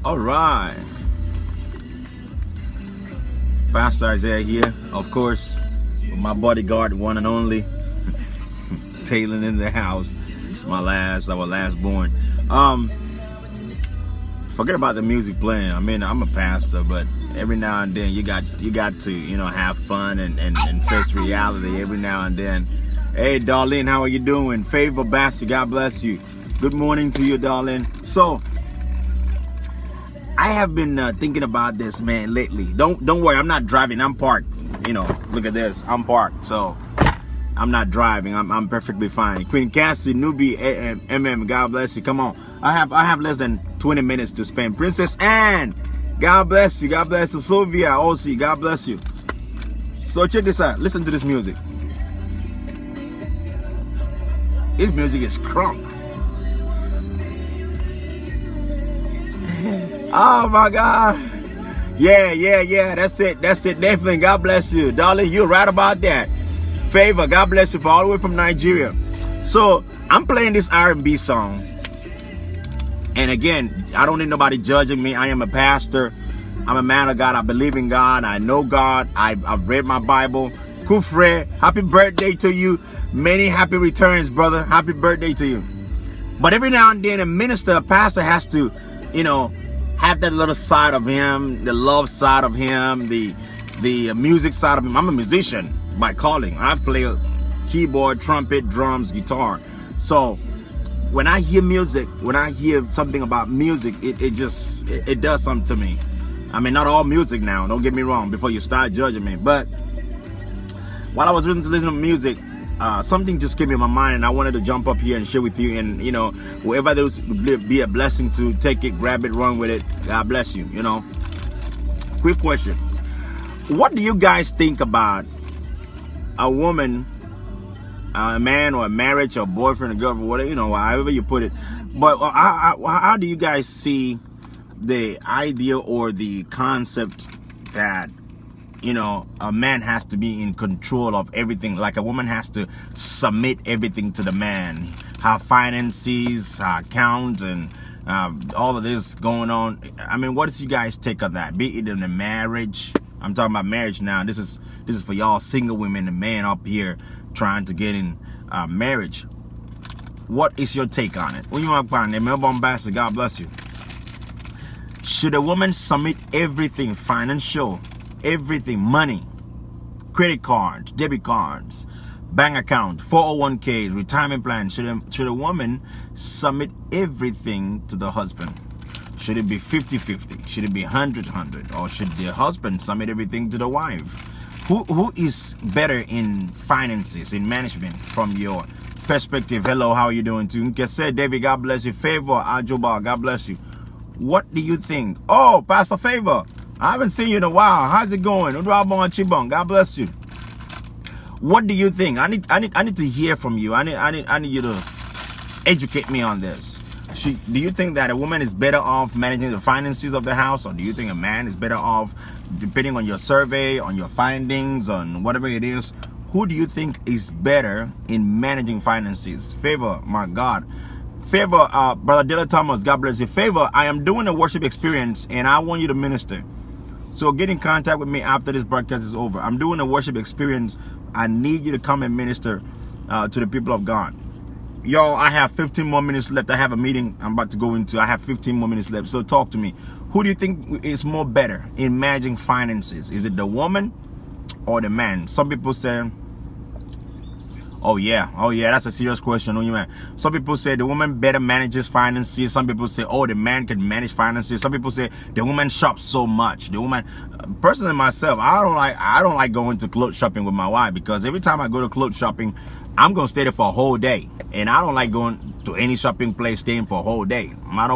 All right, Pastor Isaiah here, of course, with my bodyguard, one and only, Taylor in the house. It's our last born. Forget about the music playing. I mean, I'm a pastor, but every now and then you got to have fun and face reality every now and then. Hey, Darlene, how are you doing? Favor Bastard, God bless you. Good morning to you, Darlene. So, I have been thinking about this, man, lately. Don't worry, I'm not driving. I'm parked. Look at this. I'm parked, so I'm not driving. I'm perfectly fine. Queen Cassie, newbie, God bless you. Come on. I have less than 20 minutes to spend. Princess Anne, God bless you. God bless you. Sylvia, also, God bless you. So check this out. Listen to this music. This music is crunk. Oh my God. Yeah. That's it. Definitely. God bless you. Darling, you're right about that. Favor, God bless you, for all the way from Nigeria. So I'm playing this R&B song. And again, I don't need nobody judging me. I am a pastor. I'm a man of God. I believe in God. I know God. I've read my Bible. Kufre, happy birthday to you. Many happy returns, brother. Happy birthday to you. But every now and then, a pastor has to, have that little side of him, the love side of him, the music side of him. I'm a musician by calling. I play keyboard, trumpet, drums, guitar. So when I hear music, when I hear something about music, it does something to me. I mean, not all music now, don't get me wrong, before you start judging me. But while I was listening to music, something just came in my mind, and I wanted to jump up here and share with you. And whoever those be a blessing to, take it, grab it, run with it. God bless you. Quick question: what do you guys think about a woman, a man, or a marriage, or boyfriend, or girlfriend, whatever, however you put it? But how do you guys see the idea or the concept that a man has to be in control of everything, like a woman has to submit everything to the man, her finances, her account, and all of this going on? I mean, what is you guys take on that? Be it in a marriage. I'm talking about marriage now. This is for y'all single women and men up here trying to get in marriage. What is your take on it? God bless you. Should a woman submit everything, financial, everything, money, credit cards, debit cards, bank account, 401k, retirement plan? Should a woman submit everything to the husband? Should it be 50-50? Should it be 100-100? Or should the husband submit everything to the wife? Who is better in finances, in management, from your perspective? Hello, how are you doing too? Nkese David, God bless you. Favor Ajoba, God bless you. What do you think? Oh, Pastor Favor, I haven't seen you in a while. How's it going? God bless you. What do you think? I need to hear from you. I need you to educate me on this. Do you think that a woman is better off managing the finances of the house, or do you think a man is better off, depending on your survey, on your findings, on whatever it is? Who do you think is better in managing finances? Favor, my God. Favor, Brother Dilla Thomas, God bless you. Favor, I am doing a worship experience and I want you to minister. So get in contact with me after this broadcast is over. I'm doing a worship experience. I need you to come and minister to the people of God. Y'all, I have 15 more minutes left. I have a meeting I'm about to go into. I have 15 more minutes left. So talk to me. Who do you think is more better in managing finances? Is it the woman or the man? Some people say, oh yeah, that's a serious question. Some people say the woman better manages finances. Some people say, oh, the man can manage finances. Some people say the woman shops so much. The woman, personally myself, I don't like going to clothes shopping with my wife, because every time I go to clothes shopping, I'm gonna stay there for a whole day, and I don't like going to any shopping place staying for a whole day. I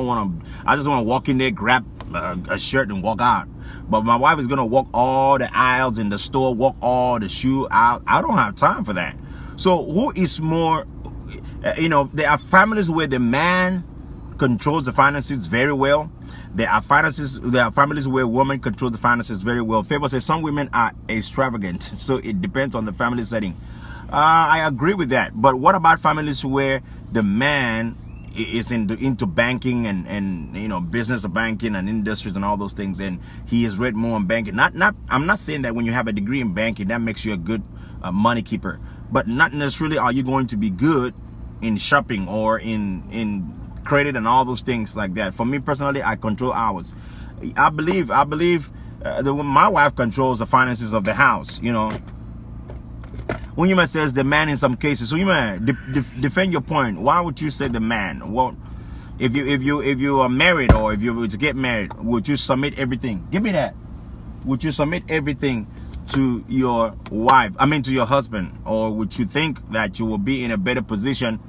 just want to walk in there, grab a shirt, and walk out. But my wife is gonna walk all the aisles in the store, walk all the shoe out. I don't have time for that. So who is more, there are families where the man controls the finances very well. There are families where women control the finances very well. Favor says some women are extravagant, so it depends on the family setting. I agree with that. But what about families where the man is into banking and you know, business of banking and industries and all those things, and he has read more on banking. I'm not saying that when you have a degree in banking that makes you a good money keeper, but not necessarily are you going to be good in shopping or in credit and all those things like that. For me personally, I control hours. I believe my wife controls the finances of the house. You know, when you says the man in some cases, so you defend your point. Why would you say the man? Well, if you are married, or if you were to get married, would you submit everything? Give me that. Would you submit everything to your wife? I mean, to your husband, or would you think that you will be in a better position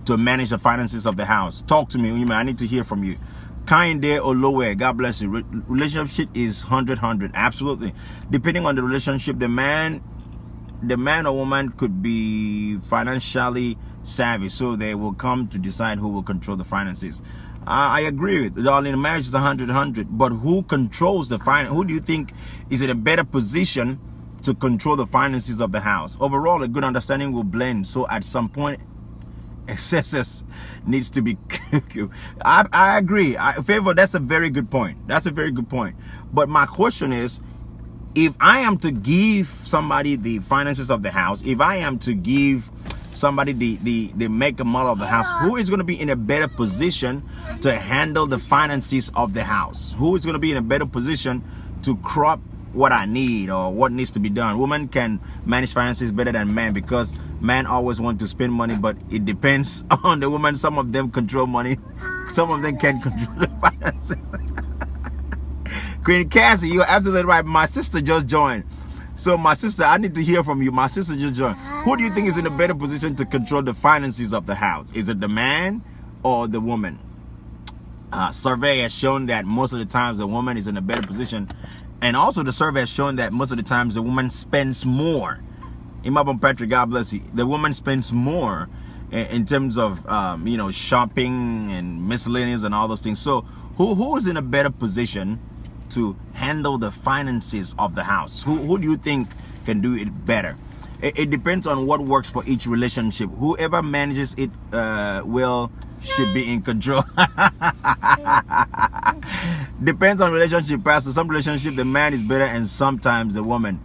to manage the finances of the house? Talk to me. I need to hear from you. Kainde Olowe, God bless you. Relationship is 100. Absolutely. Depending on the relationship, the man or woman could be financially savvy, so they will come to decide who will control the finances. I agree with darling. Marriage is 100, but who controls the finance? Who do you think is in a better position to control the finances of the house? Overall, a good understanding will blend. So at some point, excesses needs to be I agree. Favor, that's a very good point. But my question is, if I am to give somebody the finances of the house, if I am to give somebody the make and model of the house, who is going to be in a better position to handle the finances of the house? Who is going to be in a better position to crop what I need or what needs to be done? Women can manage finances better than men, because men always want to spend money, but it depends on the woman. Some of them control money, some of them can't control the finances. Queen Cassie, you're absolutely right. My sister just joined. So my sister, I need to hear from you. My sister just joined. Who do you think is in a better position to control the finances of the house? Is it the man or the woman? Survey has shown that most of the times the woman is in a better position. And also the survey has shown that most of the times the woman spends more. Imam Patrick, God bless you. The woman spends more in terms of you know, shopping and miscellaneous and all those things. So who is in a better position to handle the finances of the house? Who do you think can do it better? It depends on what works for each relationship. Whoever manages it should be in control. Depends on relationship, Pastor. Some relationship the man is better, and sometimes the woman.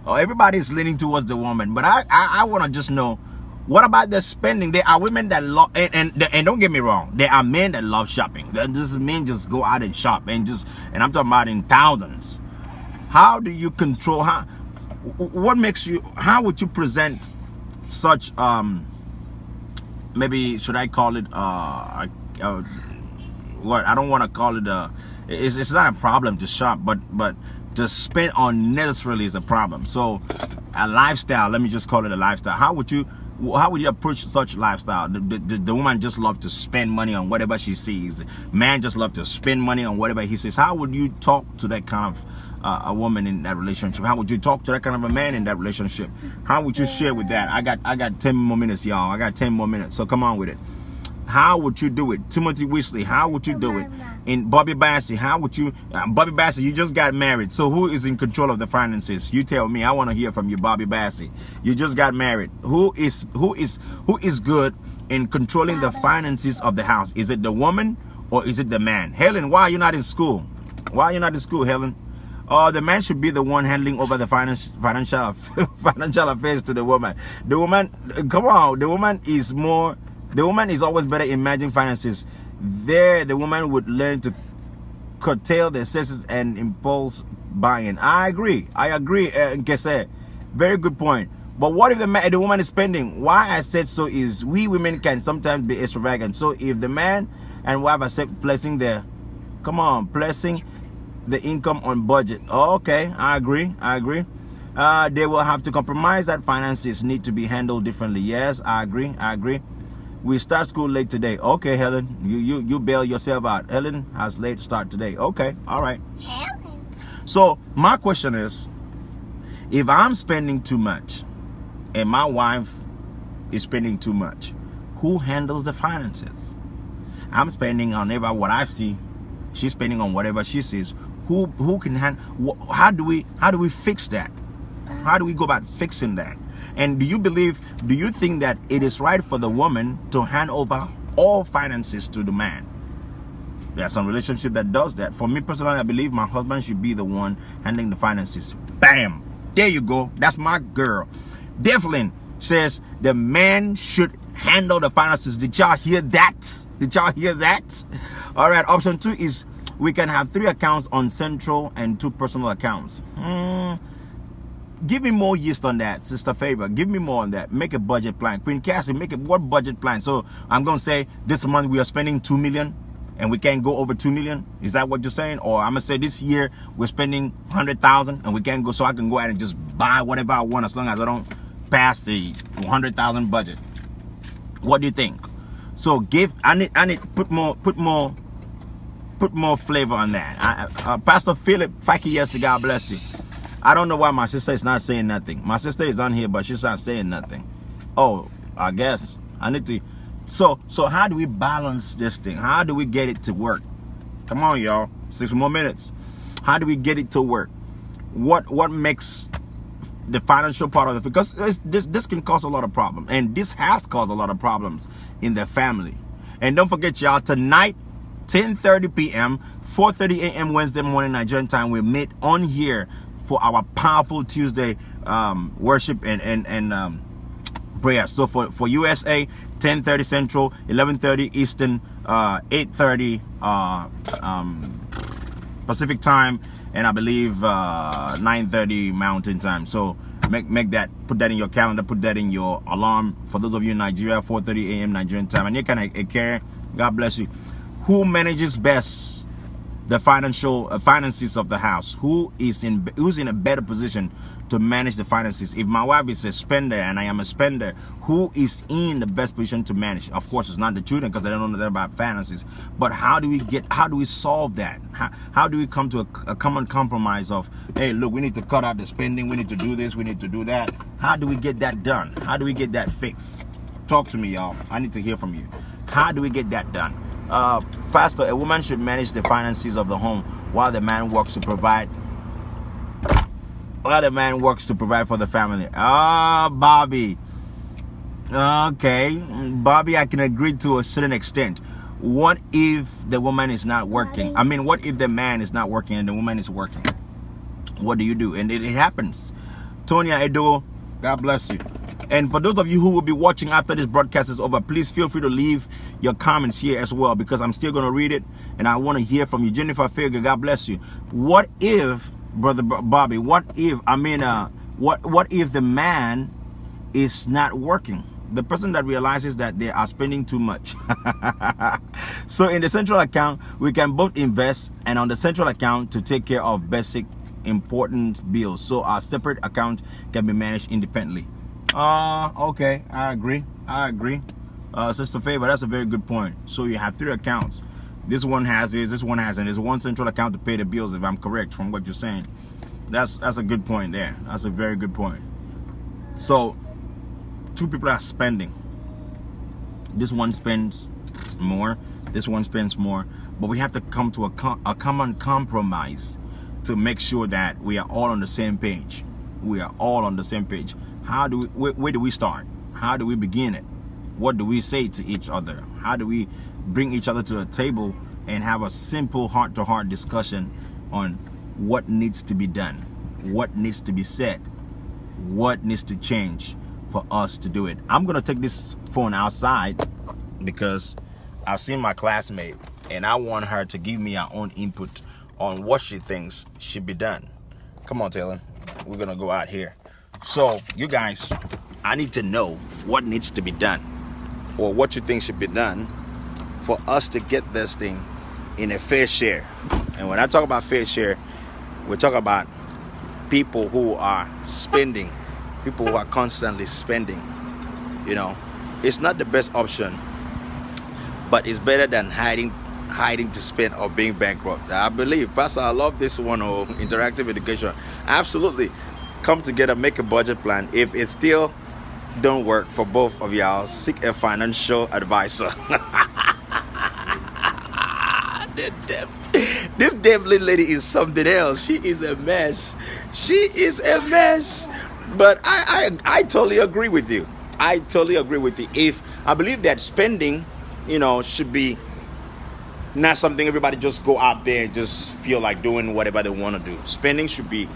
Everybody is leaning towards the woman, but I want to just know, what about the spending? There are women that love, and don't get me wrong, there are men that love shopping. This men just go out and shop and I'm talking about in thousands. How do you control? What makes you? How would you present such? Maybe should I call it? What I don't want to call it. It's not a problem to shop, but to spend unnecessarily is a problem. So a lifestyle. Let me just call it a lifestyle. How would you approach such lifestyle? The woman just love to spend money on whatever she sees. Man just love to spend money on whatever he sees. How would you talk to that kind of a woman in that relationship? How would you talk to that kind of a man in that relationship? How would you share with that? I got 10 more minutes, y'all. I got 10 more minutes. So come on with it. How would you do it? Timothy Weasley, how would you do it? In Bobby Bassey, how would you? Bobby Bassey, you just got married. So who is in control of the finances? You tell me. I want to hear from you, Bobby Bassey. You just got married. Who is good in controlling the finances of the house? Is it the woman or is it the man? Helen, why are you not in school? Why are you not in school, Helen? The man should be the one handling over the financial affairs to the woman. The woman, come on, the woman is always better in managing finances. There, the woman would learn to curtail the excesses and impulse buying. I agree, Nkese. Very good point. But what if the woman is spending? Why I said so is we women can sometimes be extravagant. So if the man and wife are placing the income on budget. Okay, I agree. They will have to compromise that finances need to be handled differently. Yes, I agree. We start school late today. Okay, Helen, you bail yourself out. Helen has late start today. Okay, all right. Helen. So my question is, if I'm spending too much and my wife is spending too much, who handles the finances? I'm spending on what I see. She's spending on whatever she sees. Who can handle? How do we fix that? How do we go about fixing that? And do you think that it is right for the woman to hand over all finances to the man. There are some relationship that does that. For me personally, I believe my husband should be the one handling the finances. Bam! There you go. That's my girl. Devlin says the man should handle the finances. Did y'all hear that? Did y'all hear that? All right. Option 2 is we can have 3 accounts on central and 2 personal accounts. Give me more yeast on that, Sister Favor. Give me more on that. Make a budget plan. Queen Cassie, make a what budget plan? So I'm going to say this month we are spending 2 million and we can't go over 2 million. Is that what you're saying? Or I'm going to say this year we're spending 100,000 and we can't go, so I can go out and just buy whatever I want as long as I don't pass the 100,000 budget. What do you think? So I need put more flavor on that. Pastor Philip Fakiyesi, God bless you. I don't know why my sister is not saying nothing. My sister is on here, but she's not saying nothing. Oh, I guess I need to. So how do we balance this thing? How do we get it to work? Come on, y'all. 6 more minutes. How do we get it to work? What makes the financial part of it? Because this can cause a lot of problems, and this has caused a lot of problems in the family. And don't forget, y'all, tonight, 10:30 p.m., 4:30 a.m. Wednesday morning Nigerian time, we meet on here for our powerful Tuesday worship and prayer. So for USA, 10:30 Central, 11:30 Eastern, 8:30 Pacific time, and I believe 9:30 Mountain time. So make that, put that in your calendar, put that in your alarm. For those of you in Nigeria, 4:30 a.m. Nigerian time. And you can care. God bless you. Who manages best the finances of the house? Who's in a better position to manage the finances? If my wife is a spender and I am a spender, who is in the best position to manage? Of course, it's not the children, because they don't know that about finances. But how do we solve that? How do we come to a common compromise of, hey, look, we need to cut out the spending, we need to do this, we need to do that? How do we get that done? How do we get that fixed? Talk to me, y'all. I need to hear from you. How do we get that done? Pastor, a woman should manage the finances of the home while the man works to provide for the family. Bobby. Okay, Bobby, I can agree to a certain extent. What if the woman is not working? I mean, what if the man is not working and the woman is working? What do you do? And it happens. Tonya Edo, God bless you. And for those of you who will be watching after this broadcast is over, please feel free to leave your comments here as well, because I'm still going to read it and I want to hear from you. Jennifer Figure, God bless you. What if, Brother Bobby, what if the man is not working? The person that realizes that they are spending too much. So in the central account, we can both invest, and on the central account to take care of basic important bills. So our separate account can be managed independently. Okay, I agree. Sister Favor, that's a very good point. So you have 3 accounts. This one has this one has, and there's one central account to pay the bills, if I'm correct from what you're saying. That's a good point there. That's a very good point. So 2 people are spending. This one spends more, this one spends more, but we have to come to a common compromise to make sure that we are all on the same page. We are all on the same page. Where do we start? How do we begin it? What do we say to each other? How do we bring each other to a table and have a simple heart-to-heart discussion on what needs to be done, what needs to be said, what needs to change for us to do it? I'm going to take this phone outside because I've seen my classmate and I want her to give me her own input on what she thinks should be done. Come on, Taylor. We're going to go out here. So, you guys, I need to know what needs to be done, or what you think should be done for us to get this thing in a fair share. And when I talk about fair share, we're talking about people who are spending, people who are constantly spending. You know, it's not the best option, but it's better than hiding to spend or being bankrupt. I believe, Pastor, I love this one, or interactive education. Absolutely. Come together, make a budget plan. If it still don't work for both of y'all, seek a financial advisor. This Devlin lady is something else. She is a mess. But I totally agree with you. If I believe that spending should be not something everybody just go out there and just feel like doing whatever they want to do. Spending should be,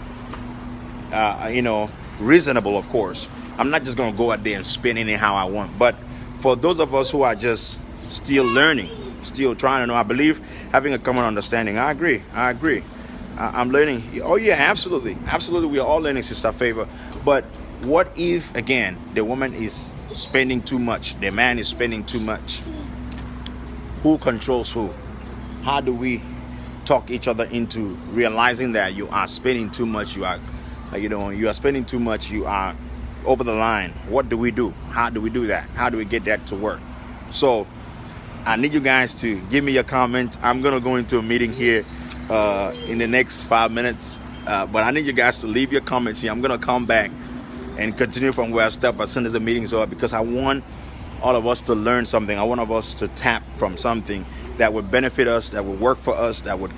reasonable, of course. I'm not just going to go out there and spend anyhow I want. But for those of us who are just still learning, still trying to know, I believe having a common understanding. I agree. I'm learning. Oh, yeah, absolutely. Absolutely. We are all learning, Sister Favor. But what if, again, the woman is spending too much? The man is spending too much. Who controls who? How do we talk each other into realizing that you are spending too much? You are spending too much. You are over the line. What do we do? How do we do that? How do we get that to work? So I need you guys to give me your comment. I'm going to go into a meeting here in the next 5 minutes. But I need you guys to leave your comments here. I'm going to come back and continue from where I stopped as soon as the meeting's over, because I want all of us to learn something. I want all of us to tap from something that would benefit us, that would work for us, that would,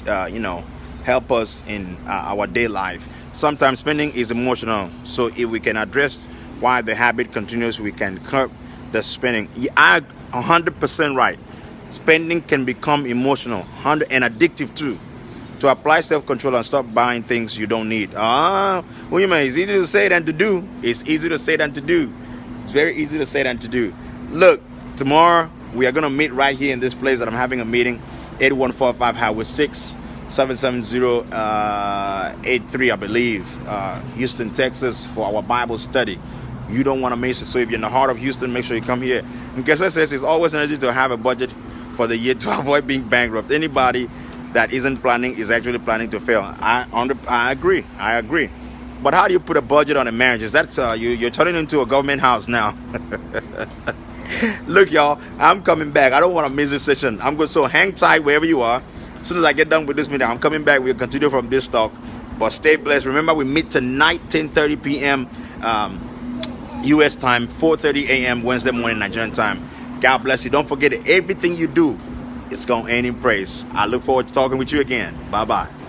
help us in our day life. Sometimes spending is emotional. So if we can address why the habit continues, we can curb the spending. I'm 100% right. Spending can become emotional and addictive too. To apply self-control and stop buying things you don't need. It's easy to say than to do. It's easy to say than to do. It's very easy to say than to do. Look, tomorrow we are going to meet right here in this place that I'm having a meeting. 8145 Highway 6, 770-83, I believe. Houston, Texas, for our Bible study. You don't want to miss it. So if you're in the heart of Houston, make sure you come here. And guess what says it's always energy to have a budget for the year to avoid being bankrupt. Anybody that isn't planning is actually planning to fail. I agree. But how do you put a budget on a marriage? That's you're turning into a government house now. Look, y'all, I'm coming back. I don't want to miss this session. I'm going, so hang tight wherever you are. As soon as I get done with this meeting, I'm coming back. We'll continue from this talk. But stay blessed. Remember, we meet tonight, 10:30 p.m. U.S. time, 4:30 a.m. Wednesday morning, Nigerian time. God bless you. Don't forget that everything you do, it's going to end in praise. I look forward to talking with you again. Bye-bye.